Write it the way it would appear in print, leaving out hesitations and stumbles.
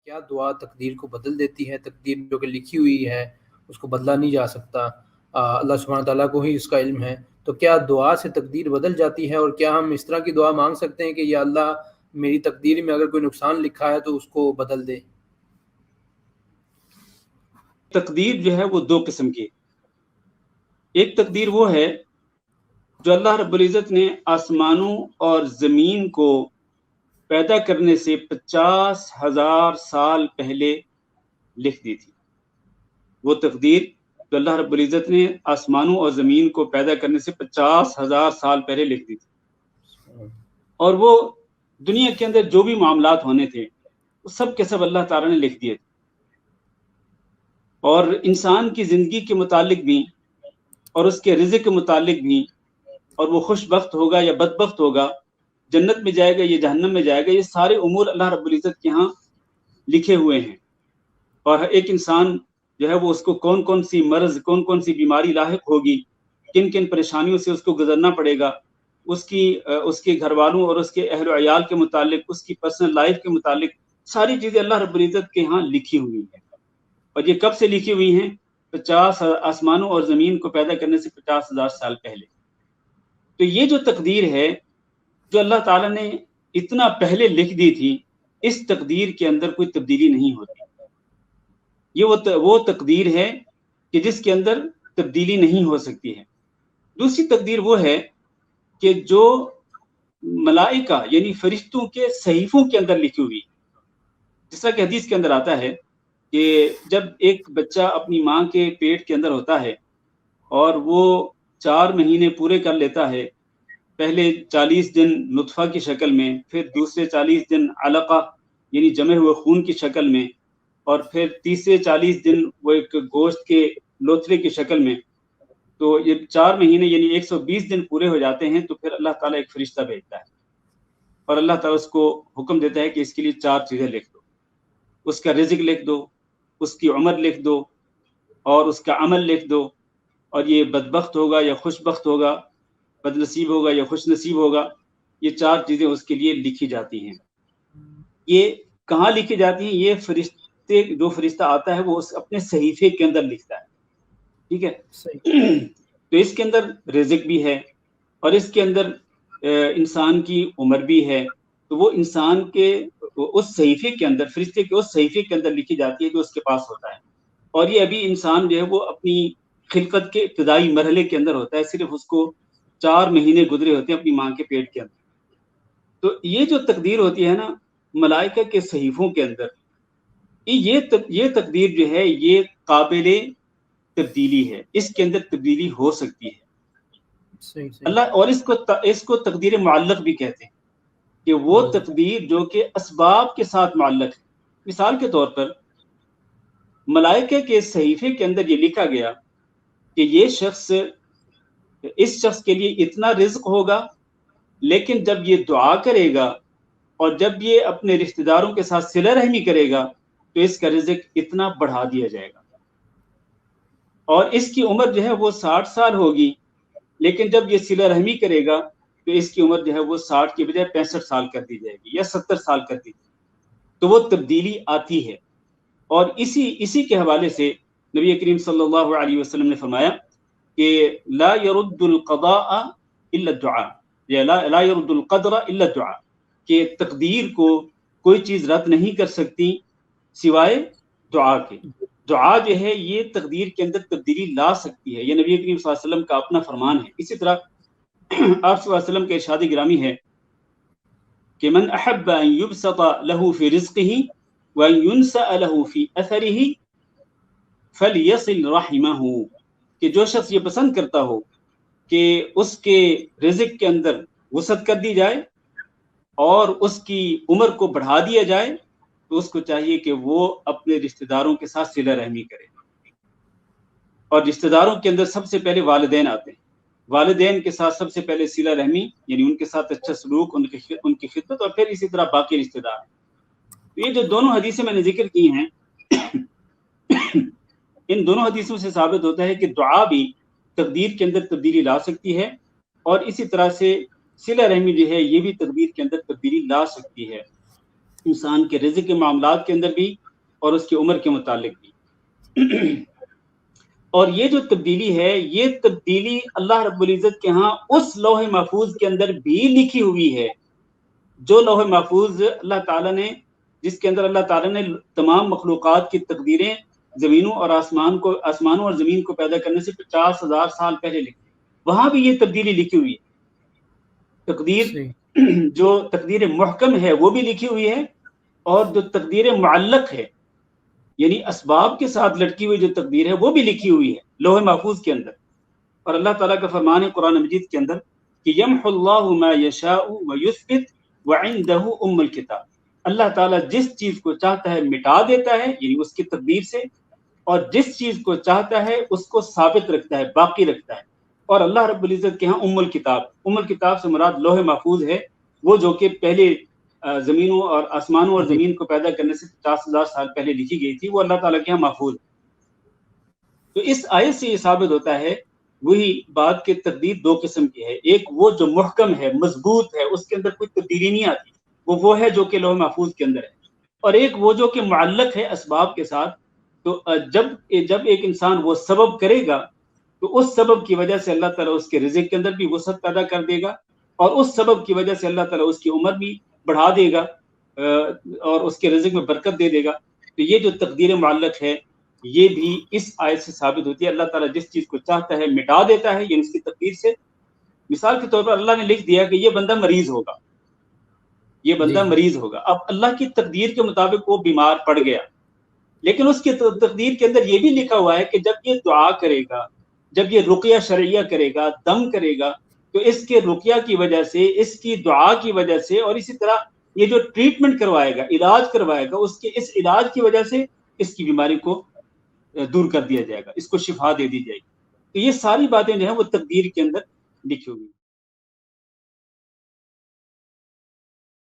کیا دعا تقدیر کو بدل دیتی ہے؟ تقدیر جو کہ لکھی ہوئی ہے اس کو بدلا نہیں جا سکتا، اللہ سبحانہ تعالیٰ کو ہی اس کا علم ہے، تو کیا دعا سے تقدیر بدل جاتی ہے؟ اور کیا ہم اس طرح کی دعا مانگ سکتے ہیں کہ یا اللہ میری تقدیر میں اگر کوئی نقصان لکھا ہے تو اس کو بدل دے؟ تقدیر جو ہے وہ دو قسم کی، ایک تقدیر وہ ہے جو اللہ رب العزت نے آسمانوں اور زمین کو پیدا کرنے سے 50,000 سال پہلے لکھ دی تھی۔ وہ تقدیر جو اللہ رب العزت نے آسمانوں اور زمین کو پیدا کرنے سے 50,000 سال پہلے لکھ دی تھی، اور وہ دنیا کے اندر جو بھی معاملات ہونے تھے وہ سب کے سب اللہ تعالیٰ نے لکھ دیے تھے، اور انسان کی زندگی کے متعلق بھی اور اس کے رزق کے متعلق بھی، اور وہ خوش بخت ہوگا یا بدبخت ہوگا، جنت میں جائے گا یا جہنم میں جائے گا، یہ سارے امور اللہ رب العزت کے ہاں لکھے ہوئے ہیں۔ اور ایک انسان جو ہے وہ اس کو کون کون سی مرض، کون کون سی بیماری لاحق ہوگی، کن کن پریشانیوں سے اس کو گزرنا پڑے گا، اس کے گھر والوں اور اس کے اہل و عیال کے متعلق، اس کی پرسنل لائف کے متعلق ساری چیزیں اللہ رب العزت کے ہاں لکھی ہوئی ہیں۔ اور یہ کب سے لکھی ہوئی ہیں؟ 50 آسمانوں اور زمین کو پیدا کرنے سے 50,000 سال پہلے۔ تو یہ جو تقدیر ہے جو اللہ تعالیٰ نے اتنا پہلے لکھ دی تھی، اس تقدیر کے اندر کوئی تبدیلی نہیں ہوتی۔ یہ وہ تقدیر ہے کہ جس کے اندر تبدیلی نہیں ہو سکتی ہے۔ دوسری تقدیر وہ ہے کہ جو ملائکہ یعنی فرشتوں کے صحیفوں کے اندر لکھی ہوئی، جس طرح کہ حدیث کے اندر آتا ہے کہ جب ایک بچہ اپنی ماں کے پیٹ کے اندر ہوتا ہے اور وہ 4 مہینے پورے کر لیتا ہے، پہلے 40 دن نطفہ کی شکل میں، پھر دوسرے 40 دن علقہ یعنی جمے ہوئے خون کی شکل میں، اور پھر تیسرے 40 دن وہ ایک گوشت کے لوتھڑے کی شکل میں، تو یہ 4 مہینے یعنی 120 دن پورے ہو جاتے ہیں، تو پھر اللہ تعالیٰ ایک فرشتہ بھیجتا ہے، اور اللہ تعالیٰ اس کو حکم دیتا ہے کہ اس کے لیے 4 چیزیں لکھ دو، اس کا رزق لکھ دو، اس کی عمر لکھ دو، اور اس کا عمل لکھ دو، اور یہ بدبخت ہوگا یا خوش بخت ہوگا، بد نصیب ہوگا یا خوش نصیب ہوگا، یہ 4 چیزیں اس کے لیے لکھی جاتی ہیں۔ یہ کہاں لکھی جاتی ہیں؟ یہ جو فرشتہ آتا ہے وہ اپنے صحیفے کے اندر لکھتا ہے، ٹھیک ہے؟ تو اس کے اندر رزق بھی ہے، اور اس کے اندر انسان کی عمر بھی ہے، تو وہ انسان کے اس صحیفے کے اندر، فرشتے کے اس صحیفے کے اندر لکھی جاتی ہے جو اس کے پاس ہوتا ہے۔ اور یہ ابھی انسان جو ہے وہ اپنی خلقت کے ابتدائی مرحلے کے اندر ہوتا ہے، صرف اس کو 4 مہینے گزرے ہوتے ہیں اپنی ماں کے پیٹ کے اندر۔ تو یہ جو تقدیر ہوتی ہے نا ملائکہ کے صحیفوں کے اندر، یہ تقدیر جو ہے یہ قابل تبدیلی ہے، اس کے اندر تبدیلی ہو سکتی ہے۔ اللہ اور اس کو تقدیر معلق بھی کہتے ہیں، کہ وہ تقدیر جو کہ اسباب کے ساتھ معلق ہے۔ مثال کے طور پر ملائکہ کے صحیفے کے اندر یہ لکھا گیا کہ اس شخص کے لیے اتنا رزق ہوگا، لیکن جب یہ دعا کرے گا اور جب یہ اپنے رشتہ داروں کے ساتھ صلہ رحمی کرے گا تو اس کا رزق اتنا بڑھا دیا جائے گا، اور اس کی عمر جو ہے وہ 60 سال ہوگی، لیکن جب یہ صلہ رحمی کرے گا تو اس کی عمر جو ہے وہ 60 کی بجائے 65 سال کر دی جائے گی یا 70 سال کر دی جائے گی۔ تو وہ تبدیلی آتی ہے، اور اسی کے حوالے سے نبی کریم صلی اللہ علیہ وسلم نے فرمایا کہ لا يرد القضاء الا الدعاء، یا لا يرد القدر الا الدعاء، کہ تقدیر کو کوئی چیز رد نہیں کر سکتی سوائے دعا کے۔ دعا جو ہے یہ تقدیر کے اندر تبدیلی لا سکتی ہے، یہ نبی کریم صلی اللہ علیہ وسلم کا اپنا فرمان ہے۔ اسی طرح آپ صلی اللہ علیہ وسلم کے ارشاد گرامی ہے کہ من احب ان يبسط له في رزقه وان ينسأ له في اثره فليصل رحمه، کہ جو شخص یہ پسند کرتا ہو کہ اس کے رزق کے اندر وسعت کر دی جائے اور اس کی عمر کو بڑھا دیا جائے، تو اس کو چاہیے کہ وہ اپنے رشتہ داروں کے ساتھ صلہ رحمی کرے، اور رشتہ داروں کے اندر سب سے پہلے والدین آتے ہیں۔ والدین کے ساتھ سب سے پہلے صلہ رحمی یعنی ان کے ساتھ اچھا سلوک، ان کی خدمت، اور پھر اسی طرح باقی رشتہ دار۔ یہ جو دونوں حدیثیں میں نے ذکر کی ہیں ان دونوں حدیثوں سے ثابت ہوتا ہے کہ دعا بھی تقدیر کے اندر تبدیلی لا سکتی ہے، اور اسی طرح سے صلہ رحمی جو ہے یہ بھی تقدیر کے اندر تبدیلی لا سکتی ہے۔ انسان کے رزق کے معاملات کے اندر بھی اور اس کی عمر کے متعلق بھی۔ اور یہ جو تبدیلی ہے، یہ تبدیلی اللہ رب العزت کے ہاں اس لوح محفوظ کے اندر بھی لکھی ہوئی ہے، جو لوح محفوظ اللہ تعالیٰ نے، جس کے اندر اللہ تعالیٰ نے تمام مخلوقات کی تقدیریں زمینوں اور آسمانوں اور زمین کو پیدا کرنے سے 50,000 سال پہلے لکھی، وہاں بھی یہ تبدیلی لکھی ہوئی ہے۔ تقدیر جو تقدیر محکم ہے وہ بھی لکھی ہوئی ہے، اور جو تقدیر معلق ہے یعنی اسباب کے ساتھ لٹکی ہوئی جو تقدیر ہے وہ بھی لکھی ہوئی ہے لوح محفوظ کے اندر۔ اور اللہ تعالیٰ کا فرمان ہے قرآن مجید کے اندر کہ یمحو اللہ ما یشاء ویثبت وعندہ ام الکتاب، اللہ تعالیٰ جس چیز کو چاہتا ہے مٹا دیتا ہے یعنی اس کی تقدیر سے، اور جس چیز کو چاہتا ہے اس کو ثابت رکھتا ہے، باقی رکھتا ہے۔ اور اللہ رب العزت کے ہاں ام الکتاب سے مراد لوح محفوظ ہے، وہ جو کہ پہلے زمینوں اور آسمانوں اور زمین کو پیدا کرنے سے 50,000 سال پہلے لکھی گئی تھی، وہ اللہ تعالیٰ کے ہاں محفوظ ہے۔ تو اس آیت سے یہ ثابت ہوتا ہے وہی بات کہ تقدیر دو قسم کی ہے، ایک وہ جو محکم ہے، مضبوط ہے، اس کے اندر کوئی تبدیلی نہیں آتی، وہ ہے جو کہ لوح محفوظ کے اندر ہے، اور ایک وہ جو کہ معلق ہے اسباب کے ساتھ۔ تو جب ایک انسان وہ سبب کرے گا تو اس سبب کی وجہ سے اللہ تعالیٰ اس کے رزق کے اندر بھی وسعت پیدا کر دے گا، اور اس سبب کی وجہ سے اللہ تعالیٰ اس کی عمر بھی بڑھا دے گا اور اس کے رزق میں برکت دے دے گا۔ تو یہ جو تقدیر معلق ہے یہ بھی اس آیت سے ثابت ہوتی ہے، اللہ تعالیٰ جس چیز کو چاہتا ہے مٹا دیتا ہے یعنی اس کی تقدیر سے۔ مثال کے طور پر اللہ نے لکھ دیا کہ یہ بندہ مریض ہوگا، یہ بندہ مریض ہوگا، اب اللہ کی تقدیر کے مطابق وہ بیمار پڑ گیا، لیکن اس کی تقدیر کے اندر یہ بھی لکھا ہوا ہے کہ جب یہ دعا کرے گا، جب یہ رقیہ شرعیہ کرے گا، دم کرے گا، تو اس کے رقیہ کی وجہ سے، اس کی دعا کی وجہ سے، اور اسی طرح یہ جو ٹریٹمنٹ کروائے گا، علاج کروائے گا، اس کے اس علاج کی وجہ سے اس کی بیماری کو دور کر دیا جائے گا، اس کو شفا دے دی جائے گی۔ تو یہ ساری باتیں جو ہیں وہ تقدیر کے اندر لکھی ہوئی ہیں۔